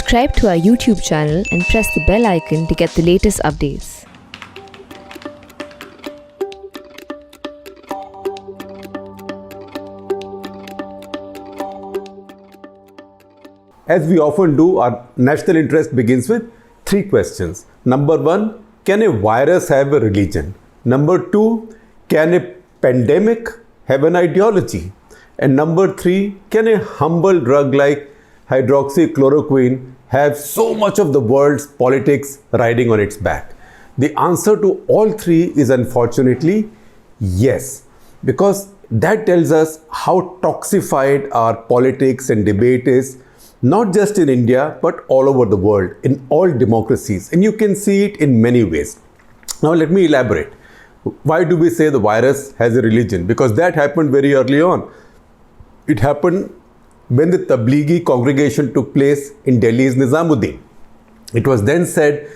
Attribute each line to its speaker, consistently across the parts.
Speaker 1: Subscribe to our YouTube channel and press the bell icon to get the latest updates.
Speaker 2: As we often do, our national interest begins with three questions. Number one, can a virus have a religion? Number two, can a pandemic have an ideology? And number three, can a humble drug like hydroxychloroquine have so much of the world's politics riding on its back? The answer to all three is unfortunately yes, because that tells us how toxified our politics and debate is, not just in India, but all over the world, in all democracies. And you can see it in many ways. Now, let me elaborate. Why do we say the virus has a religion? Because that happened very early on. It happened when the Tablighi congregation took place in Delhi's Nizamuddin. It was then said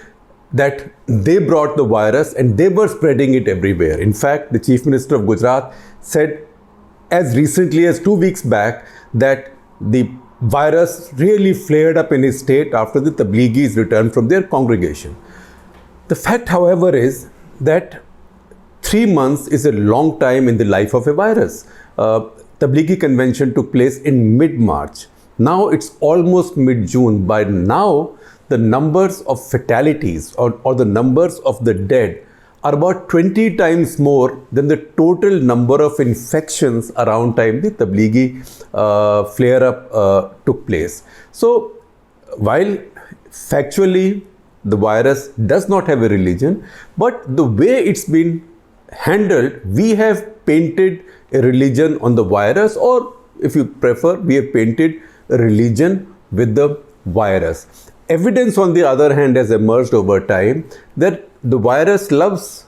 Speaker 2: that they brought the virus and they were spreading it everywhere. In fact, the Chief Minister of Gujarat said as recently as 2 weeks back that the virus really flared up in his state after the Tablighis returned from their congregation. The fact, however, is that 3 months is a long time in the life of a virus. Tablighi convention took place in mid-March. Now it's almost mid-June. By now, the numbers of fatalities or the numbers of the dead are about 20 times more than the total number of infections around time the Tablighi flare-up took place. So, while factually the virus does not have a religion, but the way it's been handled, we have painted a religion on the virus, or if you prefer, we have painted a religion with the virus. Evidence, on the other hand, has emerged over time that the virus loves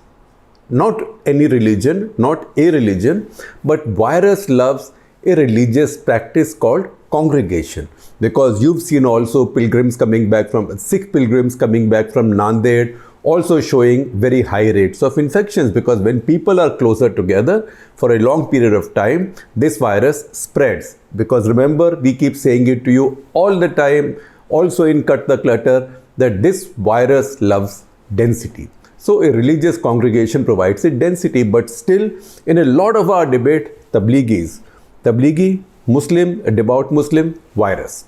Speaker 2: not any religion, not a religion, but virus loves a religious practice called congregation. Because you've seen also pilgrims coming back from, Sikh pilgrims coming back from Nanded, also showing very high rates of infections, because when people are closer together for a long period of time, this virus spreads. Because remember, we keep saying it to you all the time, also in Cut the Clutter, that this virus loves density. So a religious congregation provides it density, but still in a lot of our debate, Tablighi, Muslim, a devout Muslim, virus.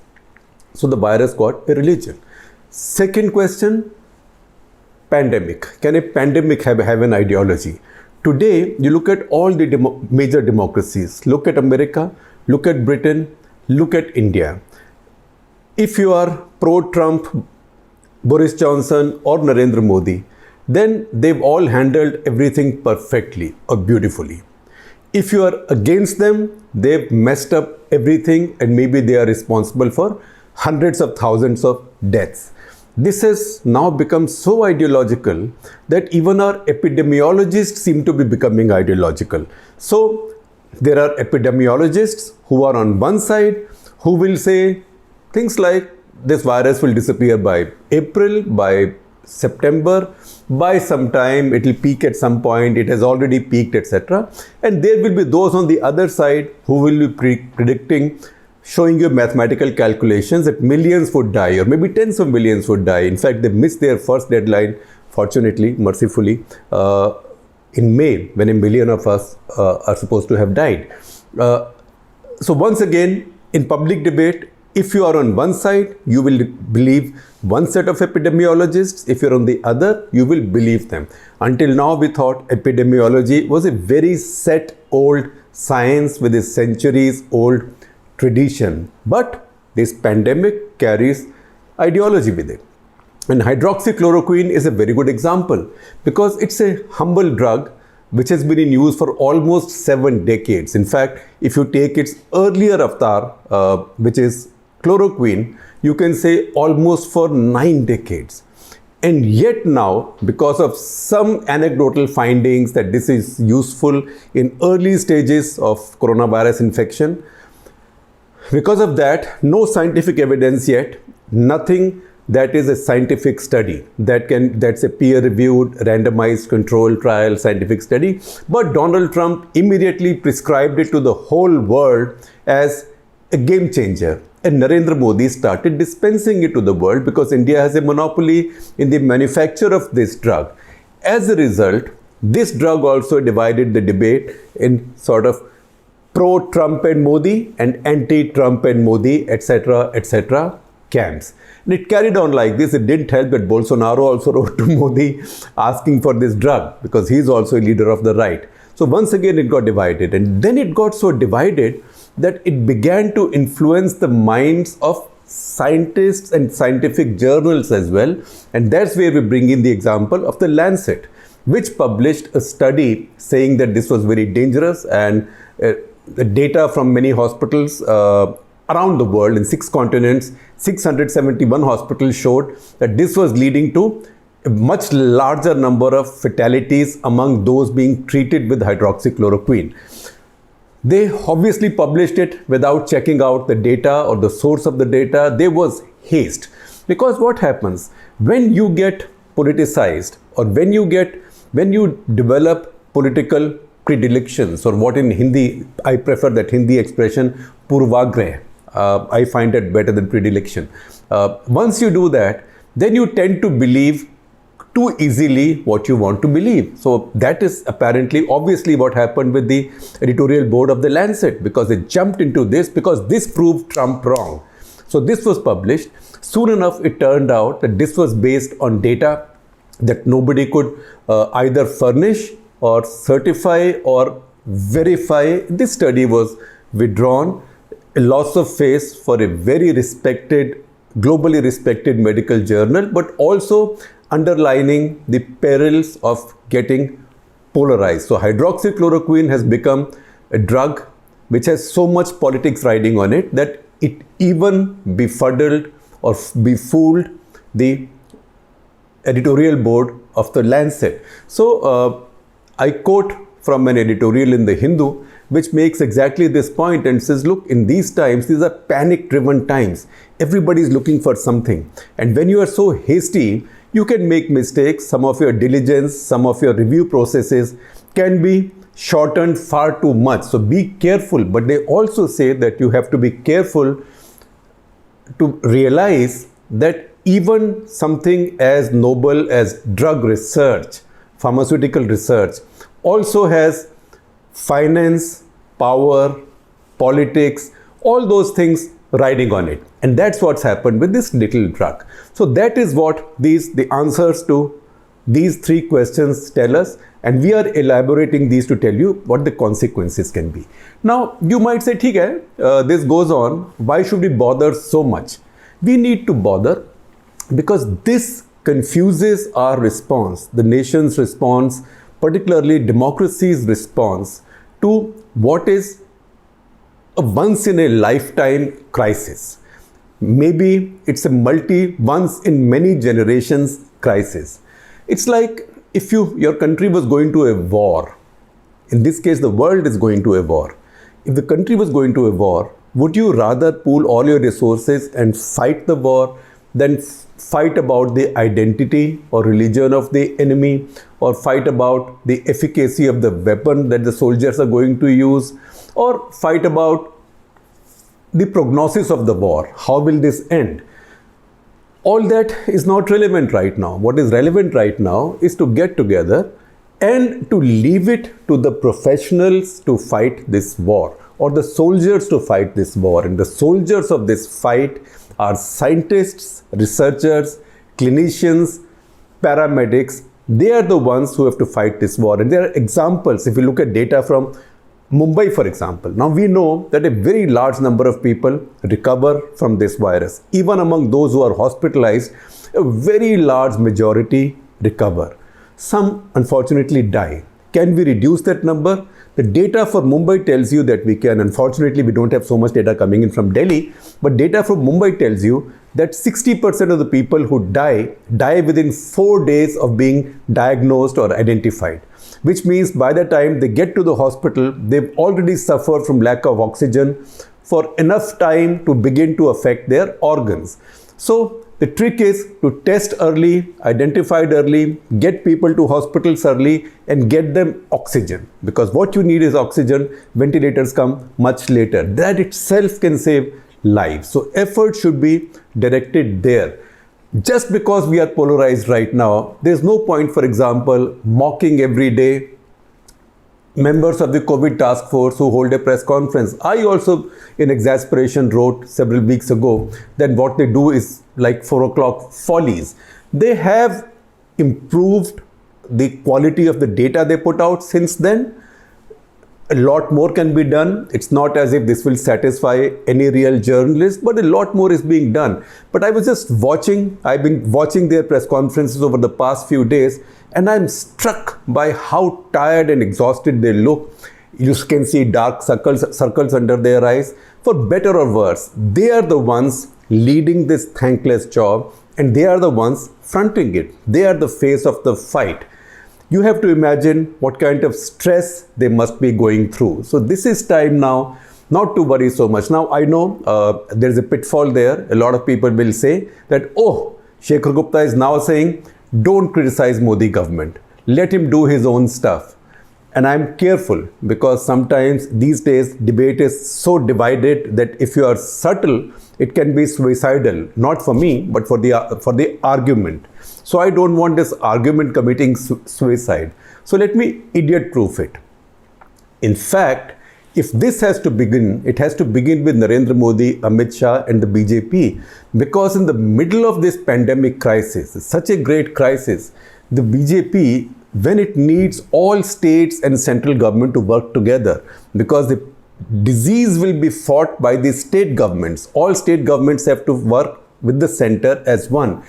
Speaker 2: So the virus got a religion. Second question, pandemic. Can a pandemic have an ideology? Today, you look at all the major democracies. Look at America, look at Britain, look at India. If you are pro-Trump, Boris Johnson or Narendra Modi, then they've all handled everything perfectly or beautifully. If you are against them, they've messed up everything and maybe they are responsible for hundreds of thousands of deaths. This has now become so ideological that even our epidemiologists seem to be becoming ideological. So there are epidemiologists who are on one side who will say things like this virus will disappear by April, by September, by some time it will peak at some point, it has already peaked, etc. And there will be those on the other side who will be predicting, showing you mathematical calculations that millions would die or maybe tens of millions would die. In fact, they missed their first deadline, fortunately, mercifully, in May, when 1 million of us are supposed to have died. So once again, in public debate, if you are on one side, you will believe one set of epidemiologists. If you're on the other, you will believe them. Until now, we thought epidemiology was a very set old science with a centuries old tradition. But this pandemic carries ideology with it. And hydroxychloroquine is a very good example because it's a humble drug which has been in use for almost 7 decades. In fact, if you take its earlier avatar, which is chloroquine, you can say almost for 9 decades. And yet now, because of some anecdotal findings that this is useful in early stages of coronavirus infection, because of that, no scientific evidence yet, nothing that is a scientific study that's a peer-reviewed, randomized, controlled trial scientific study. But Donald Trump immediately prescribed it to the whole world as a game changer, and Narendra Modi started dispensing it to the world because India has a monopoly in the manufacture of this drug. As a result, this drug also divided the debate in sort of pro-Trump and Modi and anti-Trump and Modi, etc. camps. And it carried on like this. It didn't help that Bolsonaro also wrote to Modi asking for this drug because he's also a leader of the right. So once again it got divided, and then it got so divided that it began to influence the minds of scientists and scientific journals as well. And that's where we bring in the example of the Lancet, which published a study saying that this was very dangerous, and the data from many hospitals around the world in 6 continents, 671 hospitals showed that this was leading to a much larger number of fatalities among those being treated with hydroxychloroquine. They obviously published it without checking out the data or the source of the data. There was haste, because what happens when you get politicized, or when you develop political predilections, or what in Hindi, I prefer that Hindi expression, purvagrah. I find it better than predilection. Once you do that, then you tend to believe too easily what you want to believe. So that is apparently, obviously, what happened with the editorial board of the Lancet, because they jumped into this because this proved Trump wrong. So this was published. Soon enough, it turned out that this was based on data that nobody could either furnish or certify or verify. This study was withdrawn, a loss of face for a very respected, globally respected medical journal, but also underlining the perils of getting polarized. So hydroxychloroquine has become a drug which has so much politics riding on it that it even befuddled or befooled the editorial board of the Lancet. So I quote from an editorial in the Hindu which makes exactly this point and says, look, in these times, these are panic-driven times. Everybody is looking for something. And when you are so hasty, you can make mistakes. Some of your diligence, some of your review processes can be shortened far too much. So be careful. But they also say that you have to be careful to realize that even something as noble as drug research, pharmaceutical research, also has finance, power, politics, all those things riding on it. And that's what's happened with this little drug. So that is what the answers to these 3 questions tell us. And we are elaborating these to tell you what the consequences can be. Now, you might say, okay, this goes on. Why should we bother so much? We need to bother because this confuses our response, the nation's response, particularly democracy's response to what is a once-in-a-lifetime crisis. Maybe it's a once in many generations crisis. It's like if your country was going to a war. In this case, the world is going to a war. If the country was going to a war, would you rather pool all your resources and fight the war than fight about the identity or religion of the enemy, or fight about the efficacy of the weapon that the soldiers are going to use, or fight about the prognosis of the war? How will this end? All that is not relevant right now. What is relevant right now is to get together and to leave it to the professionals to fight this war, or the soldiers to fight this war. And the soldiers of this fight are scientists, researchers, clinicians, paramedics. They are the ones who have to fight this war. And there are examples. If you look at data from Mumbai, for example, now we know that a very large number of people recover from this virus. Even among those who are hospitalized, a very large majority recover. Some unfortunately die. Can we reduce that number? The data for Mumbai tells you that we can. Unfortunately, we don't have so much data coming in from Delhi, but data from Mumbai tells you that 60% of the people who die within 4 days of being diagnosed or identified, which means by the time they get to the hospital, they've already suffered from lack of oxygen for enough time to begin to affect their organs. So the trick is to test early, identify it early, get people to hospitals early and get them oxygen, because what you need is oxygen. Ventilators come much later. That itself can save lives. So effort should be directed there. Just because we are polarized right now, there's no point, for example, mocking every day members of the COVID task force who hold a press conference. I also, in exasperation, wrote several weeks ago that what they do is like 4 o'clock follies. They have improved the quality of the data they put out since then. A lot more can be done. It's not as if this will satisfy any real journalist, but a lot more is being done. But I was just watching, I've been watching their press conferences over the past few days, and I'm struck by how tired and exhausted they look. You can see dark circles under their eyes. For better or worse, they are the ones leading this thankless job, and they are the ones fronting it. They are the face of the fight. You have to imagine what kind of stress they must be going through. So this is time now not to worry so much. Now I know there's a pitfall there. A lot of people will say that, oh, Shekhar Gupta is now saying, don't criticize Modi government. Let him do his own stuff. And I'm careful because sometimes these days debate is so divided that if you are subtle, it can be suicidal. Not for me, but for the argument. So I don't want this argument committing suicide. So let me idiot-proof it. In fact, if this has to begin, it has to begin with Narendra Modi, Amit Shah and the BJP. Because in the middle of this pandemic crisis, such a great crisis, the BJP, when it needs all states and central government to work together, because the disease will be fought by the state governments. All state governments have to work with the center as one.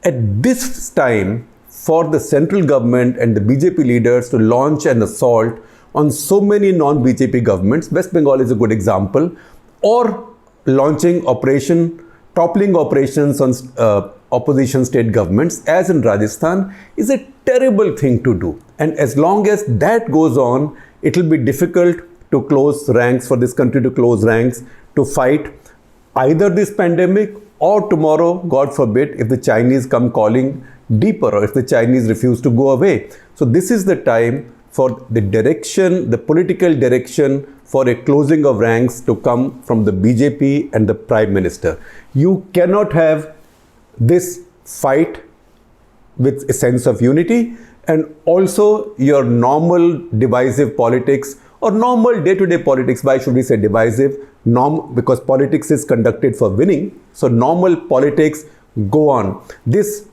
Speaker 2: At this time, for the central government and the BJP leaders to launch an assault on so many non-BJP governments, West Bengal is a good example, or launching toppling operations on opposition state governments, as in Rajasthan, is a terrible thing to do. And as long as that goes on, it will be difficult to close ranks, for this country to close ranks, to fight either this pandemic or tomorrow, God forbid, if the Chinese come calling deeper or if the Chinese refuse to go away. So this is the time for the direction, the political direction for a closing of ranks to come from the BJP and the Prime Minister. You cannot have this fight with a sense of unity and also your normal divisive politics or normal day-to-day politics. Why should we say divisive? Because politics is conducted for winning. So normal politics go on. This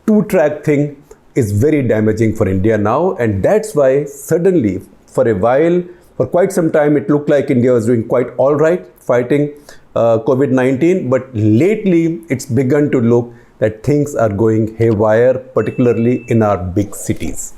Speaker 2: two-track thing is very damaging for India now, and that's why suddenly, for a while, for quite some time, it looked like India was doing quite all right fighting COVID-19, but lately it's begun to look that things are going haywire, particularly in our big cities.